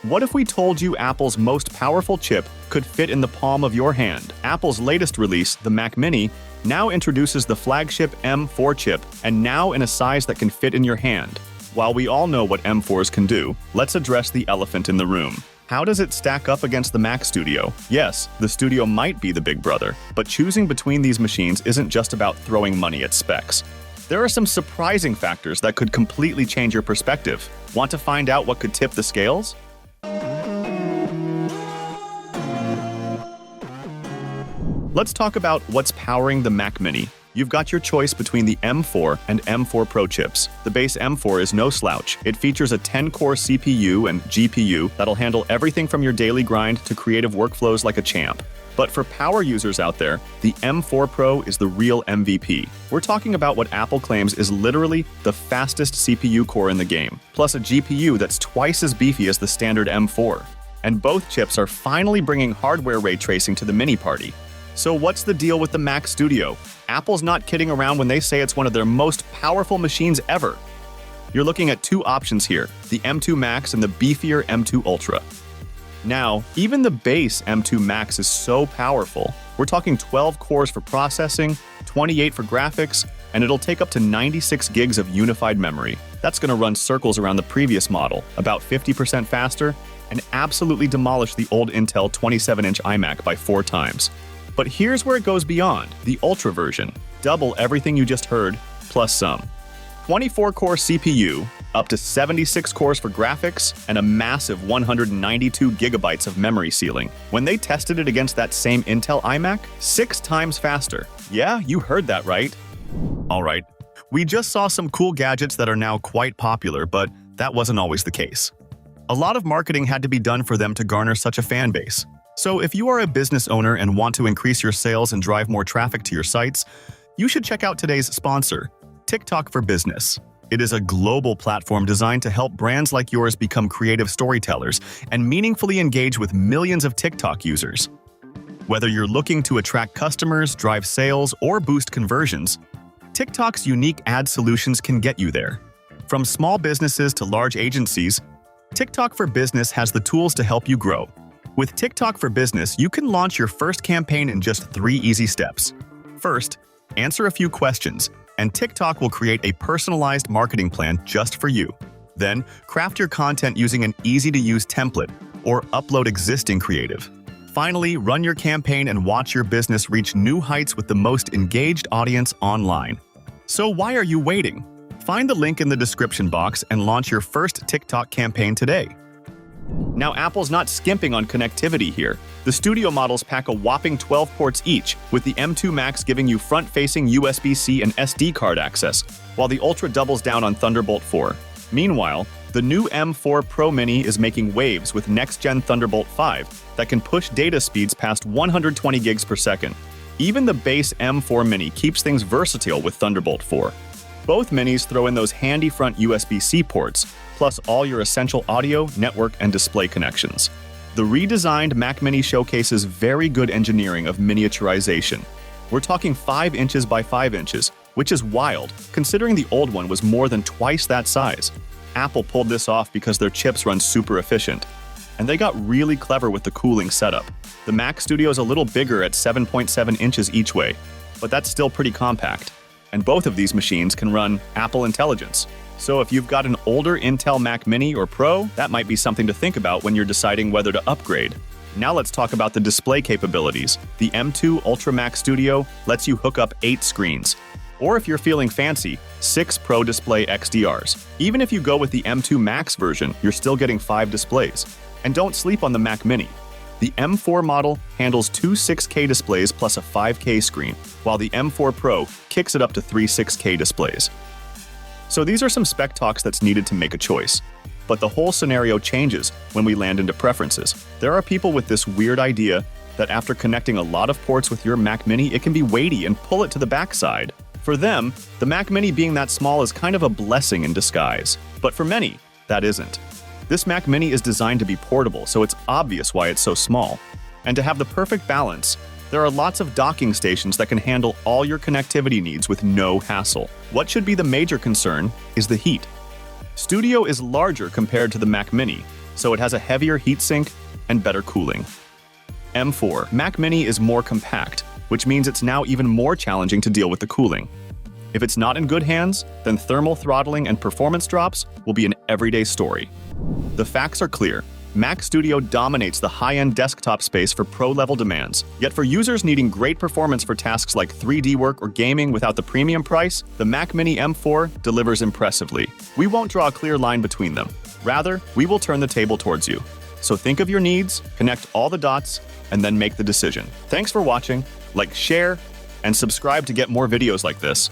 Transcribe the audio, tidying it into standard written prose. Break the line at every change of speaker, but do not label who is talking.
What if we told you Apple's most powerful chip could fit in the palm of your hand? Apple's latest release, the Mac Mini, now introduces the flagship M4 chip, and now in a size that can fit in your hand. While we all know what M4s can do, let's address the elephant in the room. How does it stack up against the Mac Studio? Yes, the Studio might be the big brother, but choosing between these machines isn't just about throwing money at specs. There are some surprising factors that could completely change your perspective. Want to find out what could tip the scales? Let's talk about what's powering the Mac Mini. You've got your choice between the M4 and M4 Pro chips. The base M4 is no slouch. It features a 10-core CPU and GPU that'll handle everything from your daily grind to creative workflows like a champ. But for power users out there, the M4 Pro is the real MVP. We're talking about what Apple claims is literally the fastest CPU core in the game, plus a GPU that's twice as beefy as the standard M4. And both chips are finally bringing hardware ray tracing to the Mini party. So what's the deal with the Mac Studio? Apple's not kidding around when they say it's one of their most powerful machines ever. You're looking at two options here, the M2 Max and the beefier M2 Ultra. Now, even the base M2 Max is so powerful. We're talking 12 cores for processing, 28 for graphics, and it'll take up to 96 gigs of unified memory. That's going to run circles around the previous model, about 50% faster, and absolutely demolish the old Intel 27-inch iMac by 4 times. But here's where it goes beyond, the Ultra version. Double everything you just heard, plus some. 24-core CPU, up to 76 cores for graphics, and a massive 192 gigabytes of memory ceiling. When they tested it against that same Intel iMac, 6 times faster. Yeah, you heard that right. Alright, we just saw some cool gadgets that are now quite popular, but that wasn't always the case. A lot of marketing had to be done for them to garner such a fan base. So if you are a business owner and want to increase your sales and drive more traffic to your sites, you should check out today's sponsor, TikTok for Business. It is a global platform designed to help brands like yours become creative storytellers and meaningfully engage with millions of TikTok users. Whether you're looking to attract customers, drive sales, or boost conversions, TikTok's unique ad solutions can get you there. From small businesses to large agencies, TikTok for Business has the tools to help you grow. With TikTok for Business, you can launch your first campaign in just 3 easy steps. First, answer a few questions, and TikTok will create a personalized marketing plan just for you. Then, craft your content using an easy-to-use template or upload existing creative. Finally, run your campaign and watch your business reach new heights with the most engaged audience online. So why are you waiting? Find the link in the description box and launch your first TikTok campaign today. Now, Apple's not skimping on connectivity here. The Studio models pack a whopping 12 ports each, with the M2 Max giving you front-facing USB-C and SD card access, while the Ultra doubles down on Thunderbolt 4. Meanwhile, the new M4 Pro Mini is making waves with next-gen Thunderbolt 5 that can push data speeds past 120 gigs per second. Even the base M4 Mini keeps things versatile with Thunderbolt 4. Both minis throw in those handy front USB-C ports, plus all your essential audio, network, and display connections. The redesigned Mac Mini showcases very good engineering of miniaturization. We're talking 5 inches by 5 inches, which is wild, considering the old one was more than twice that size. Apple pulled this off because their chips run super efficient. And they got really clever with the cooling setup. The Mac Studio is a little bigger at 7.7 inches each way, but that's still pretty compact. And both of these machines can run Apple Intelligence. So if you've got an older Intel Mac Mini or Pro, that might be something to think about when you're deciding whether to upgrade. Now let's talk about the display capabilities. The M2 Ultra Mac Studio lets you hook up 8 screens. Or if you're feeling fancy, 6 Pro Display XDRs. Even if you go with the M2 Max version, you're still getting 5 displays. And don't sleep on the Mac Mini. The M4 model handles 2 6K displays plus a 5K screen, while the M4 Pro kicks it up to 3 6K displays. So these are some spec talks that's needed to make a choice. But the whole scenario changes when we land into preferences. There are people with this weird idea that after connecting a lot of ports with your Mac Mini, it can be weighty and pull it to the backside. For them, the Mac Mini being that small is kind of a blessing in disguise. But for many, that isn't. This Mac Mini is designed to be portable, so it's obvious why it's so small. And to have the perfect balance, there are lots of docking stations that can handle all your connectivity needs with no hassle. What should be the major concern is the heat. Studio is larger compared to the Mac Mini, so it has a heavier heatsink and better cooling. M4 Mac Mini is more compact, which means it's now even more challenging to deal with the cooling. If it's not in good hands, then thermal throttling and performance drops will be an everyday story. The facts are clear. Mac Studio dominates the high-end desktop space for pro-level demands. Yet for users needing great performance for tasks like 3D work or gaming without the premium price, the Mac Mini M4 delivers impressively. We won't draw a clear line between them. Rather, we will turn the table towards you. So think of your needs, connect all the dots, and then make the decision. Thanks for watching. Like, share, and subscribe to get more videos like this.